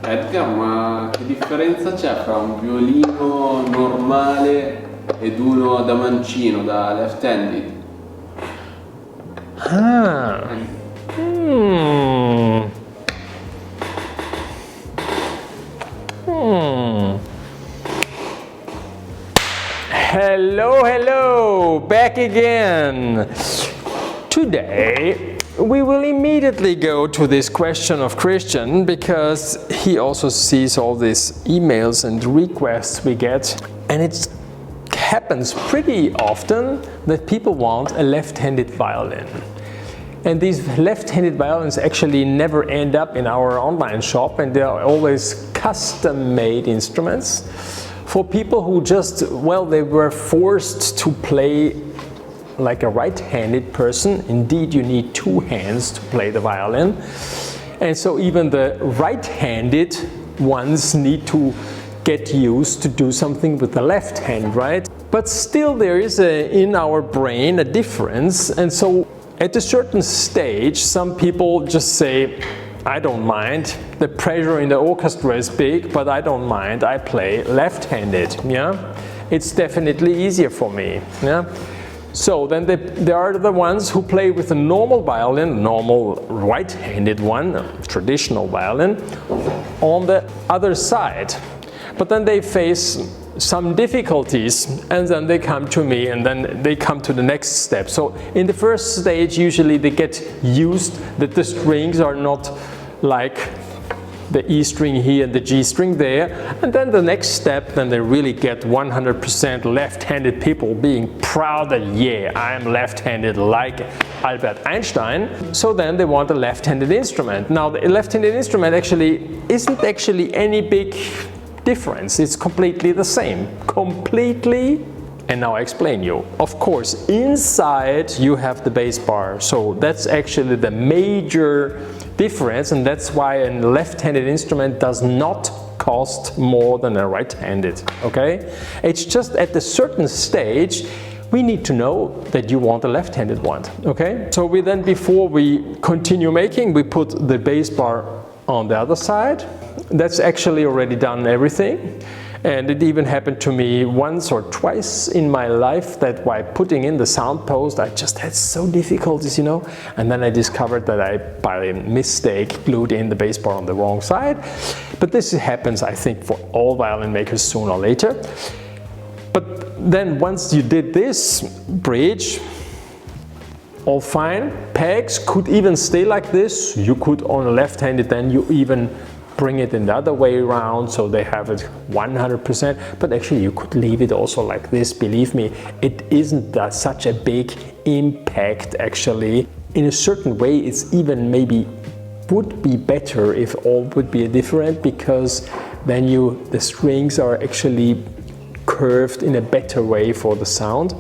Edgar, ma che differenza c'è fra un violino normale ed uno da mancino, da left-handed? Ah. Hello, back again. Today we will immediately go to this question of Christian because he also sees all these emails and requests we get, and it happens pretty often that people want a left-handed violin. And these left-handed violins actually never end up in our online shop, and they are always custom-made instruments for people who just, well, they were forced to play like a right-handed person. Indeed, you need two hands to play the violin. And so even the right-handed ones need to get used to do something with the left hand, right? But still there is in our brain a difference, and so at a certain stage some people just say, I don't mind, the pressure in the orchestra is big, but I don't mind, I play left-handed, yeah? It's definitely easier for me, yeah? So then there are the ones who play with a normal violin, normal right-handed one, a traditional violin, on the other side. But then they face some difficulties, and then they come to me, and then they come to the next step. So in the first stage, usually they get used that the strings are not like the E string here and the G string there, and then the next step, then they really get 100% left-handed people being proud that, yeah, I'm left-handed like Albert Einstein. So then they want a left-handed instrument. Now the left-handed instrument actually isn't actually any big difference. It's completely the same. Completely. And now I explain you. Of course, inside you have the bass bar. So that's actually the major difference, and that's why a left-handed instrument does not cost more than a right-handed, okay? It's just at a certain stage we need to know that you want a left-handed one, okay? So we then, before we continue making, we put the bass bar on the other side. That's actually already done everything. And it even happened to me once or twice in my life that by putting in the sound post, I just had so difficulties, you know. And then I discovered that I, by mistake, glued in the bass bar on the wrong side. But this happens, I think, for all violin makers sooner or later. But then once you did this bridge, all fine. Pegs could even stay like this. You could, on a left-handed, then you even bring it in the other way around, so they have it 100%, but actually you could leave it also like this. Believe me, it isn't such a big impact actually. In a certain way, it's even maybe would be better if all would be different, because then the strings are actually curved in a better way for the sound.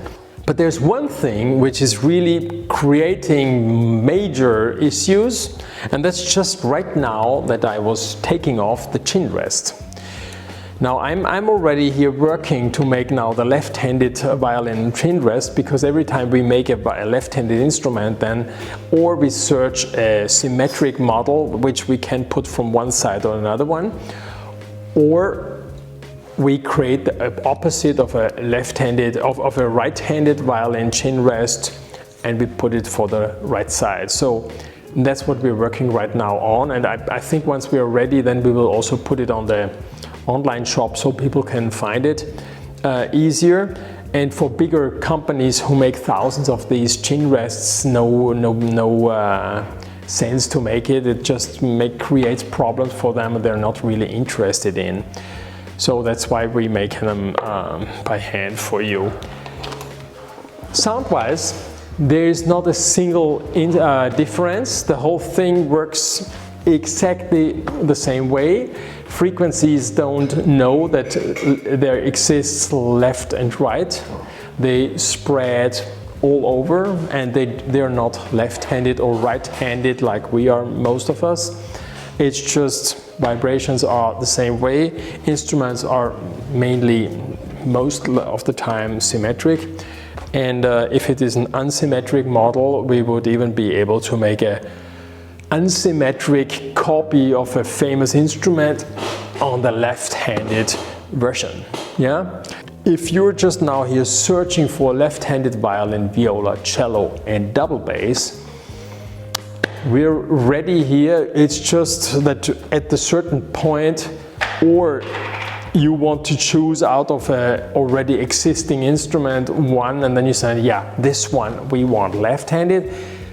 But there's one thing which is really creating major issues, and that's just right now that I was taking off the chin rest. Now I'm already here working to make now the left-handed violin chin rest, because every time we make a left-handed instrument then, or we search a symmetric model which we can put from one side or another one, or we create the opposite of a left-handed, of a right-handed violin chin rest, and we put it for the right side. So that's what we're working right now on, and I think once we are ready, then we will also put it on the online shop so people can find it easier. And for bigger companies who make thousands of these chin rests, no sense to make it. It just creates problems for them, and they're not really interested in. So that's why we make them by hand for you. Sound-wise, there is not a single difference. The whole thing works exactly the same way. Frequencies don't know that there exists left and right. They spread all over, and they're not left-handed or right-handed like we are, most of us. It's just vibrations are the same way. Instruments are mainly, most of the time, symmetric. And if it is an unsymmetric model, we would even be able to make a unsymmetric copy of a famous instrument on the left-handed version. Yeah? If you're just now here searching for left-handed violin, viola, cello and double bass, we're ready here. It's just that at a certain point, or you want to choose out of a already existing instrument one, and then you say, yeah, this one we want left-handed.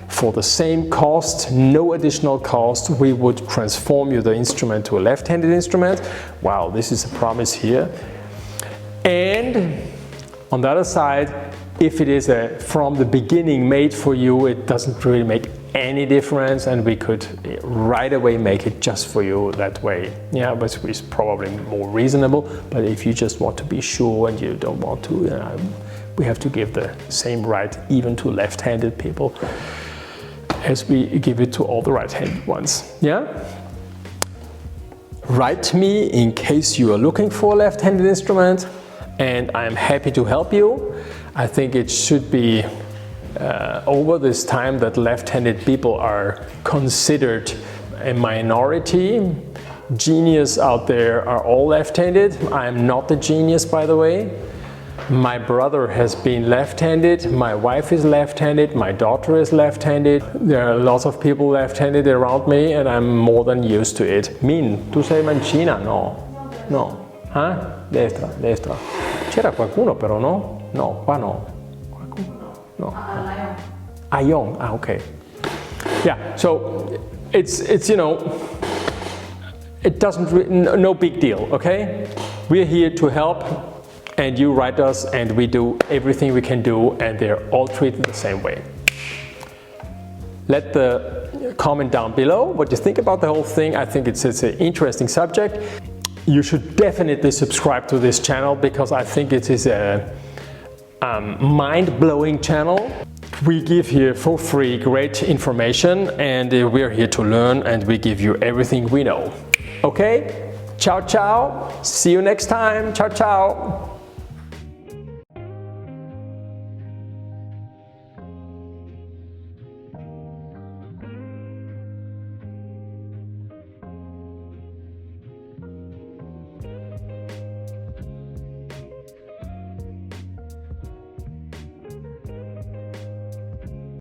For the same cost, no additional cost, we would transform you the instrument to a left-handed instrument. Wow, this is a promise here. And on the other side, if it is from the beginning made for you, it doesn't really make any difference, and we could right away make it just for you that way. Yeah, but it's probably more reasonable. But if you just want to be sure and you don't want to, we have to give the same right even to left-handed people as we give it to all the right-handed ones. Yeah? Write me in case you are looking for a left-handed instrument, and I'm happy to help you. I think it should be over this time that left-handed people are considered a minority. Genius out there are all left-handed. I'm not a genius, by the way. My brother has been left-handed, my wife is left-handed, my daughter is left-handed. There are lots of people left-handed around me, and I'm more than used to it. Min, tu sei mancina? No. No. Destra, destra. C'era qualcuno però, no? No, qua no. Qualcuno? No. Ion. Okay. Yeah, so it's you know, it doesn't, no big deal, okay? We're here to help, and you write us, and we do everything we can do, and they're all treated the same way. Let the comment down below what you think about the whole thing. I think it's an interesting subject. You should definitely subscribe to this channel, because I think it is a mind-blowing channel. We give here for free great information, and we're here to learn, and we give you everything we know. Okay? Ciao, ciao. See you next time. Ciao, ciao.